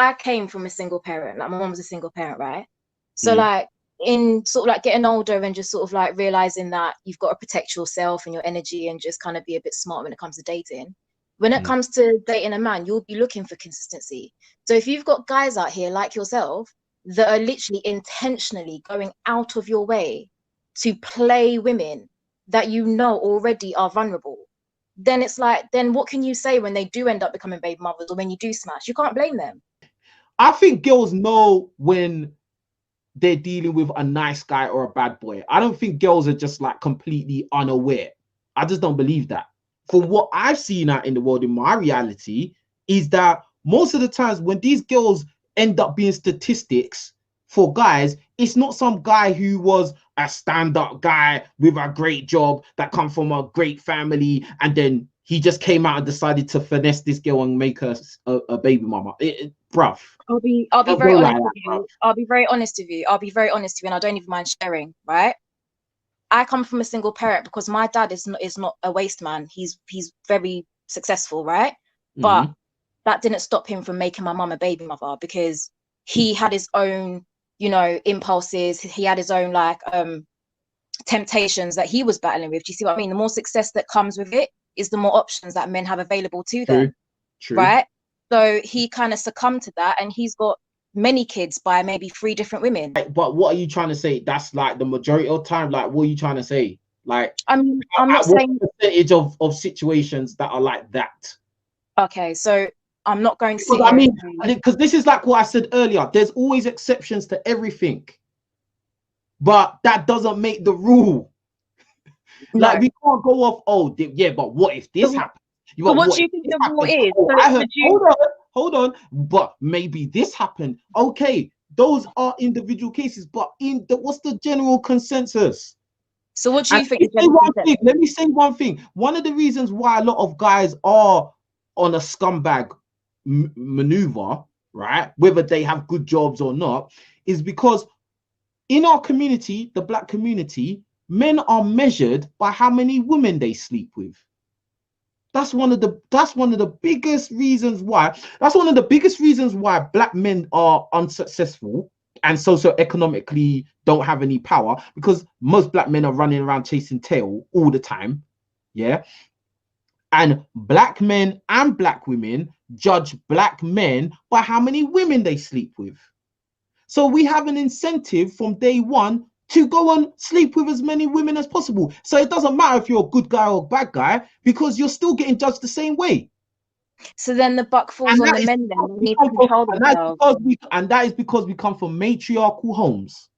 I came from a single parent. Like my mom was a single parent, right? So Mm, like in sort of like getting older and just sort of like realizing that you've got to protect yourself and your energy and just kind of be a bit smart when it comes to dating. When it mm. comes to dating a man, you'll be looking for consistency. So if you've got guys out here like yourself that are literally intentionally going out of your way to play women that you know already are vulnerable, then it's like, then what can you say when they do end up becoming baby mothers or when you do smash? You can't blame them. I think girls know when they're dealing with a nice guy or a bad boy. I don't think girls are just like completely unaware. I just don't believe that. From what I've seen out in the world, in my reality, is that most of the times when these girls end up being statistics for guys, it's not some guy who was a stand-up guy with a great job that come from a great family, and then he just came out and decided to finesse this girl and make her a baby mama. Bruv, I'll be don't go very like honest that, with bruv. you. I'll be very honest with you. I'll be very honest with you, and I don't even mind sharing, right? I come from a single parent because my dad is not a waste man. He's very successful, right? But Mm-hmm. that didn't stop him from making my mum a baby mother because he had his own, impulses. He had his own like temptations that he was battling with. Do you see what I mean? The more success that comes with it is the more options that men have available to True, them, true. right? So he kind of succumbed to that, and he's got many kids by maybe 3 different women. But what are you trying to say? That's like the majority of time. Like, what are you trying to say? Like, I mean, I'm not at what saying percentage of situations that are like that? okay, so I'm not going to Because sit I here and mean, say because this is like what I said earlier. There's always exceptions to everything, but that doesn't make the rule. Like, no. we can't go off. Oh, yeah, but what if this So, happens? so But what what do if you think this the rule happens? is? Oh, So I heard. would you? Hold on. But maybe this happened. Okay, those are individual cases. But what's the general consensus? So what do And you think the general consensus let is? me say one thing. One of the reasons why a lot of guys are on a scumbag maneuver, right, whether they have good jobs or not, is because in our community, the black community, men are measured by how many women they sleep with. That's one of the biggest reasons why. That's one of the biggest reasons why black men are unsuccessful and socioeconomically don't have any power, because most black men are running around chasing tail all the time. Yeah. And black men and black women judge black men by how many women they sleep with. So we have an incentive from day one to go and sleep with as many women as possible. So it doesn't matter if you're a good guy or a bad guy, because you're still getting judged the same way. So then the buck falls And on that the is men. Then because they we need to come from, control themselves. and that is because we come from matriarchal homes.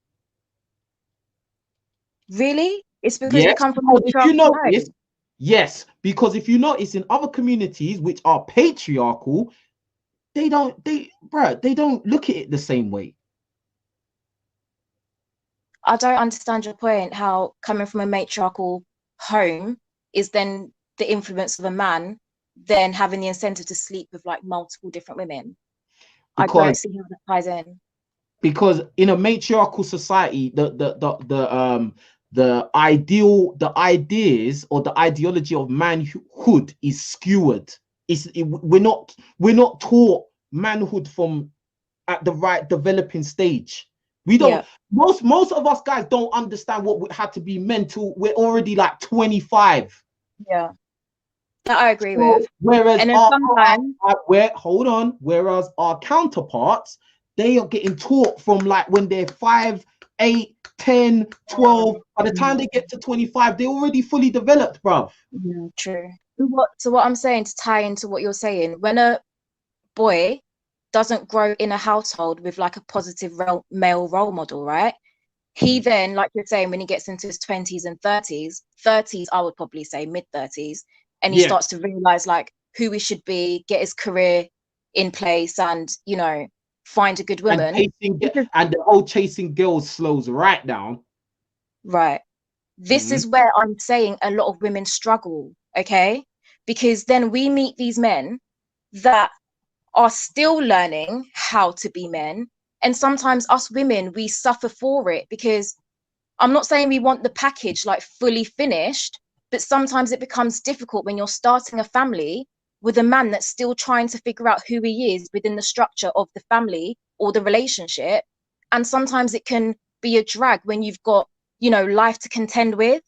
Really? It's because we Yes, come from because if you matriarchal notice, homes. yes, because if you notice in other communities which are patriarchal, they don't look at it the same way. I don't understand your point. How coming from a matriarchal home is then the influence of a man, then having the incentive to sleep with like multiple different women. I Because don't see how that ties in. in a matriarchal society, the ideas or the ideology of manhood is skewered. We're not taught manhood from at the right developing stage. We don't. Yeah, Most of us guys don't understand what it had to be mental. We're already like 25. yeah, that I agree So, with. whereas And then sometimes, hold on, whereas our counterparts, they are getting taught from like when they're 5, 8, 10, 12. By the time yeah, they get to 25, they're already fully developed, bruv. yeah, true. So what I'm saying, to tie into what you're saying, when a boy doesn't grow in a household with like a positive male role model, right? He Mm. then, like you're saying, when he gets into his 20s and 30s, I would probably say mid 30s, and he Yeah, starts to realize like who he should be, get his career in place, and find a good and woman. This is and the whole chasing girls slows right down. right. This Mm. is where I'm saying a lot of women struggle, okay? Because then we meet these men that are still learning how to be men. And sometimes us women, we suffer for it because I'm not saying we want the package like fully finished, but sometimes it becomes difficult when you're starting a family with a man that's still trying to figure out who he is within the structure of the family or the relationship. And sometimes it can be a drag when you've got, you know, life to contend with.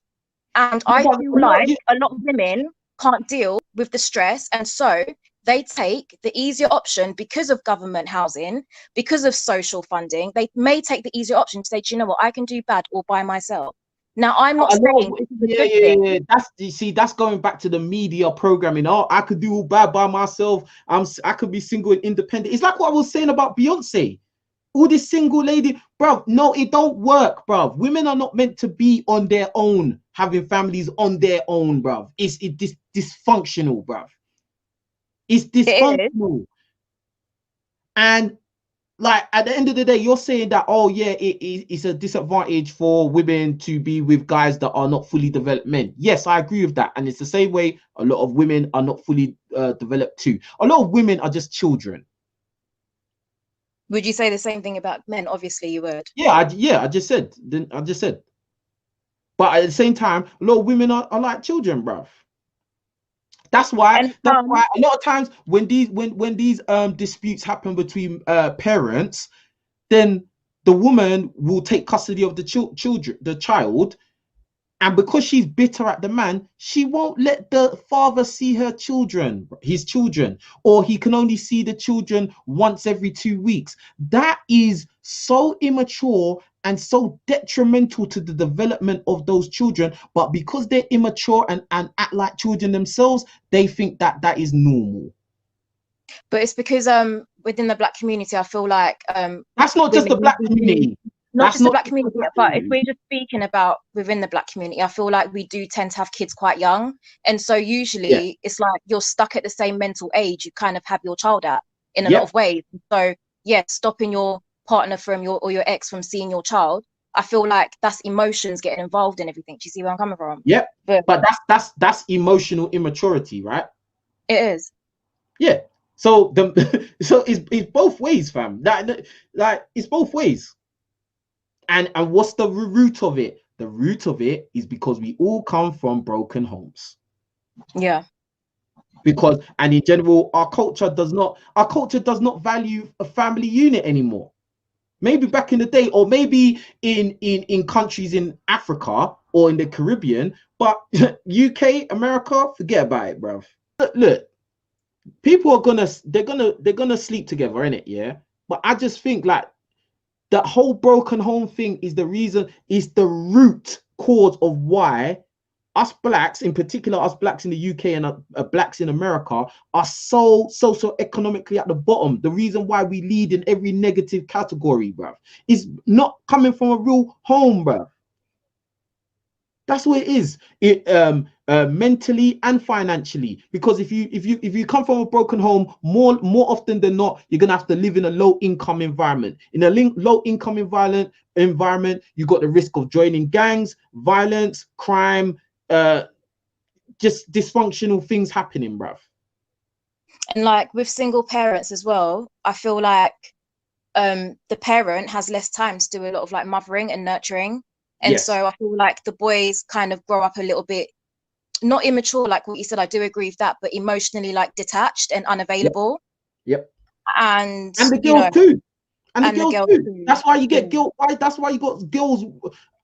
And I feel like a lot of women can't deal with the stress, and so they take the easier option because of government housing, because of social funding. They may take the easier option to say, do you know what, I can do bad all by myself. Now, I'm not saying this is a good thing. That's, you see, that's going back to the media programming. Oh, I could do all bad by myself. I could be single and independent. It's like what I was saying about Beyonce. All this single lady, bro. No, it don't work, bro. Women are not meant to be on their own, having families on their own, bro. It's dysfunctional, bro. It's dysfunctional. And like at the end of the day, you're saying that, oh yeah, it's a disadvantage for women to be with guys that are not fully developed men. Yes, I agree with that. And it's the same way a lot of women are not fully developed too. A lot of women are just children. Would you say the same thing about men? Obviously you would. Yeah, I just said. But at the same time, a lot of women are like children, bruv. That's why a lot of times when these disputes happen between parents, then the woman will take custody of the child, and because she's bitter at the man, she won't let the father see his children, or he can only see the children once every 2 weeks. That is so immature and so detrimental to the development of those children. But because they're immature and act like children themselves, they think that that is normal. But it's because within the Black community, I feel like that's not just the Black community. Not just the Black community, but if we're just speaking about within the Black community, I feel like we do tend to have kids quite young. And so usually it's like you're stuck at the same mental age you kind of have your child at in a lot of ways. So yeah, stopping your partner from your ex from seeing your child, I feel like that's emotions getting involved in everything. Do you see where I'm coming from? Yeah. But that's emotional immaturity, right? It is. Yeah. So so it's both ways, fam. Like it's both ways. And what's the root of it? The root of it is because we all come from broken homes. Yeah. Because, and in general, our culture does not value a family unit anymore. Maybe back in the day, or maybe in countries in Africa or in the Caribbean, but UK, America, forget about it, bruv. Look, people are they're gonna sleep together, innit? Yeah. But I just think like that whole broken home thing is the root cause of why us blacks, in particular us blacks in the UK and blacks in America, are so socioeconomically at the bottom. The reason why we lead in every negative category, bruv, is not coming from a real home, bruv. That's what it is. Mentally and financially, because if you come from a broken home, more often than not, you're gonna have to live in a low income environment. In a low income environment, you got the risk of joining gangs, violence, crime, just dysfunctional things happening, bruv. And like with single parents as well, I feel like the parent has less time to do a lot of like mothering and nurturing. And so I feel like the boys kind of grow up a little bit, not immature, like what you said, I do agree with that, but emotionally like detached and unavailable. Yep. And the girls too. And the girls too. That's why you get that's why you got girls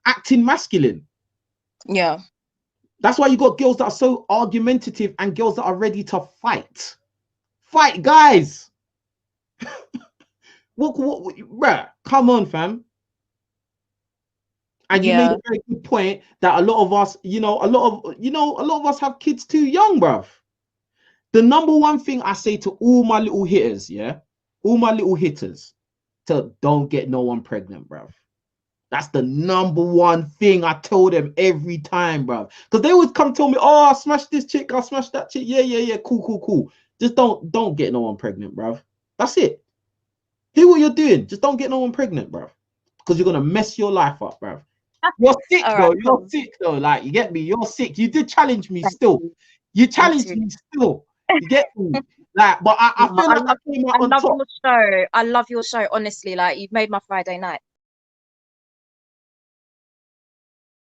acting masculine. Yeah. That's why you got girls that are so argumentative and girls that are ready to fight. Fight, guys. what bruh, come on, fam. And you made a very good point that a lot of us, a lot of us have kids too young, bruv. The number one thing I say to all my little hitters, to don't get no one pregnant, bruv. That's the number one thing I tell them every time, bruv. Because they always come tell me, oh, I smashed this chick, I smashed that chick. Yeah, cool. Just don't get no one pregnant, bruv. That's it. Do what you're doing. Just don't get no one pregnant, bruv. Because you're gonna mess your life up, bruv. You're sick, though. You're sick, though. Like, you get me? You're sick. You did challenge me still. You challenged me still. You get me? Like, but I feel like I came out on top. Your show. I love your show, honestly. Like, you've made my Friday night.